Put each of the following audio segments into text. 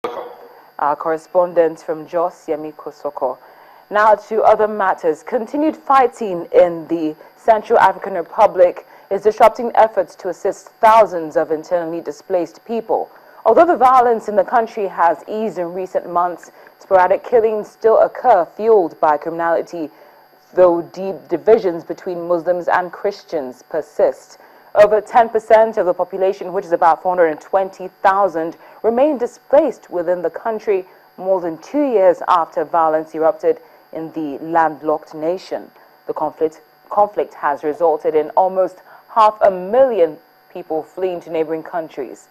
Our correspondent from Jos, Yemi Kosoko. Now to other matters. Continued fighting in the Central African Republic is disrupting efforts to assist thousands of internally displaced people. Although the violence in the country has eased in recent months, sporadic killings still occur, fueled by criminality, though deep divisions between Muslims and Christians persist. Over 10% of the population, which is about 420,000, remain displaced within the country more than 2 years after violence erupted in the landlocked nation. The conflict has resulted in almost 500,000 people fleeing to neighboring countries.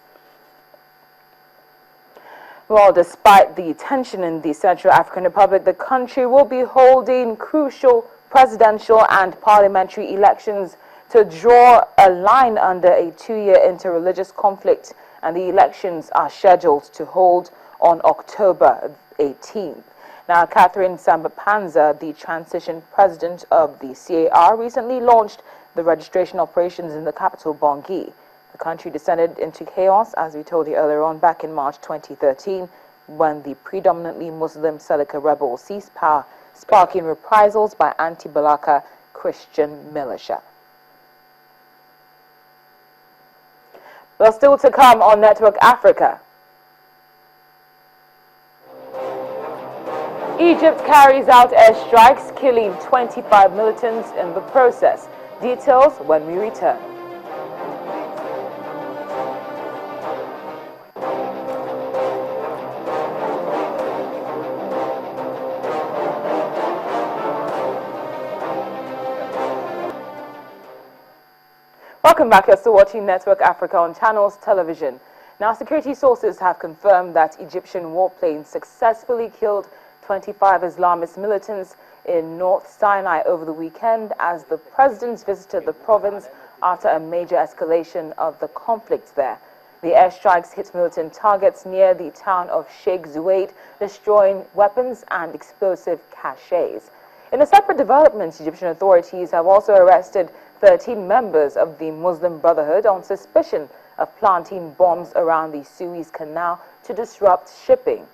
Well, despite the tension in the Central African Republic, the country will be holding crucial presidential and parliamentary elections to draw a line under a 2-year interreligious conflict, and the elections are scheduled to hold on October 18th. Now, Catherine Samba-Panza, the transition president of the CAR, recently launched the registration operations in the capital, Bangui. The country descended into chaos, as we told you earlier on, back in March 2013, when the predominantly Muslim Seleka rebels seized power, sparking reprisals by anti-Balaka Christian militia. Well, still to come on Network Africa. Egypt carries out airstrikes, killing 25 militants in the process. Details when we return. Welcome back. You're still watching Network Africa on Channels Television. Now, security sources have confirmed that Egyptian warplanes successfully killed 25 Islamist militants in North Sinai over the weekend as the presidents visited the province after a major escalation of the conflict there. The airstrikes hit militant targets near the town of Sheikh Zuweid, destroying weapons and explosive caches. In a separate development, Egyptian authorities have also arrested 13 members of the Muslim Brotherhood on suspicion of planting bombs around the Suez Canal to disrupt shipping.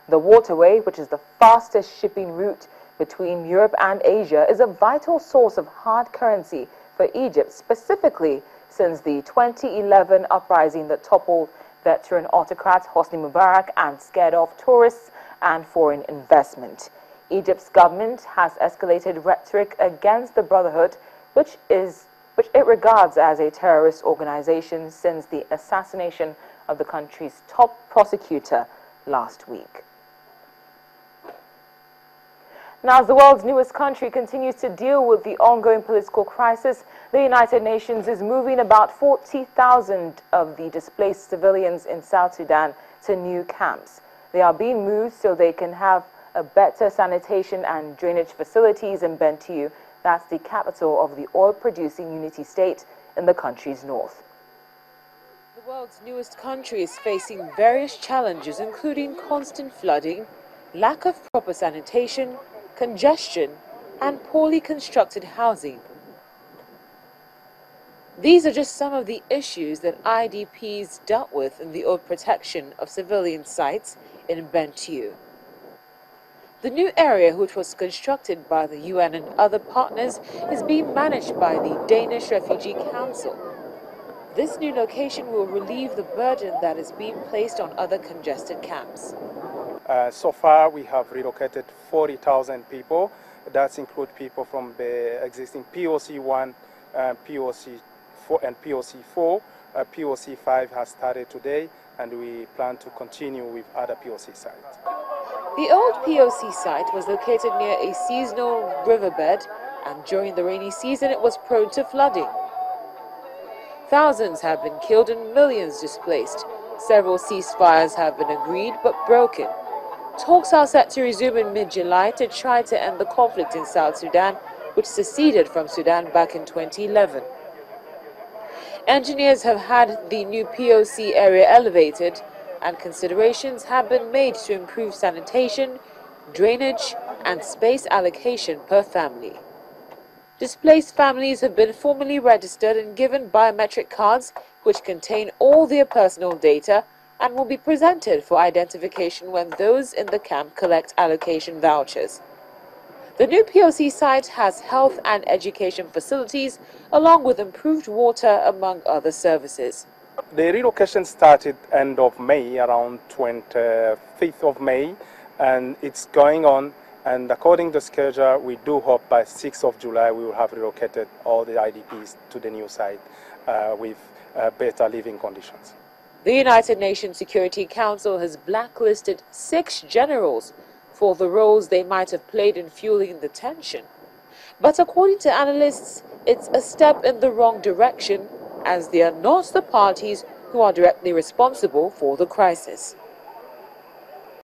The waterway, which is the fastest shipping route between Europe and Asia, is a vital source of hard currency for Egypt, specifically since the 2011 uprising that toppled veteran autocrat Hosni Mubarak and scared off tourists and foreign investment. Egypt's government has escalated rhetoric against the Brotherhood, which it regards as a terrorist organization since the assassination of the country's top prosecutor last week. Now, as the world's newest country continues to deal with the ongoing political crisis, the United Nations is moving about 40,000 of the displaced civilians in South Sudan to new camps. They are being moved so they can have a better sanitation and drainage facilities in Bentiu. That's the capital of the oil-producing unity state in the country's north. The world's newest country is facing various challenges, including constant flooding, lack of proper sanitation, congestion, and poorly constructed housing. These are just some of the issues that IDPs dealt with in the oil protection of civilian sites in Bentiu. The new area, which was constructed by the UN and other partners, is being managed by the Danish Refugee Council. This new location will relieve the burden that is being placed on other congested camps. So far, we have relocated 40,000 people. That includes people from the existing POC1, POC4, and POC4. POC5 has started today, and we plan to continue with other POC sites. The old POC site was located near a seasonal riverbed, and during the rainy season it was prone to flooding. Thousands have been killed and millions displaced. Several ceasefires have been agreed but broken. Talks are set to resume in mid-July to try to end the conflict in South Sudan, which seceded from Sudan back in 2011. Engineers have had the new POC area elevated, and considerations have been made to improve sanitation, drainage, and space allocation per family. Displaced families have been formally registered and given biometric cards which contain all their personal data and will be presented for identification when those in the camp collect allocation vouchers. The new POC site has health and education facilities, along with improved water, among other services. The relocation started end of May, around 25th of May, and it's going on. And according to schedule, we do hope by 6th of July we will have relocated all the IDPs to the new site with better living conditions. The United Nations Security Council has blacklisted 6 generals for the roles they might have played in fueling the tension. But according to analysts, it's a step in the wrong direction, as they are not the parties who are directly responsible for the crisis.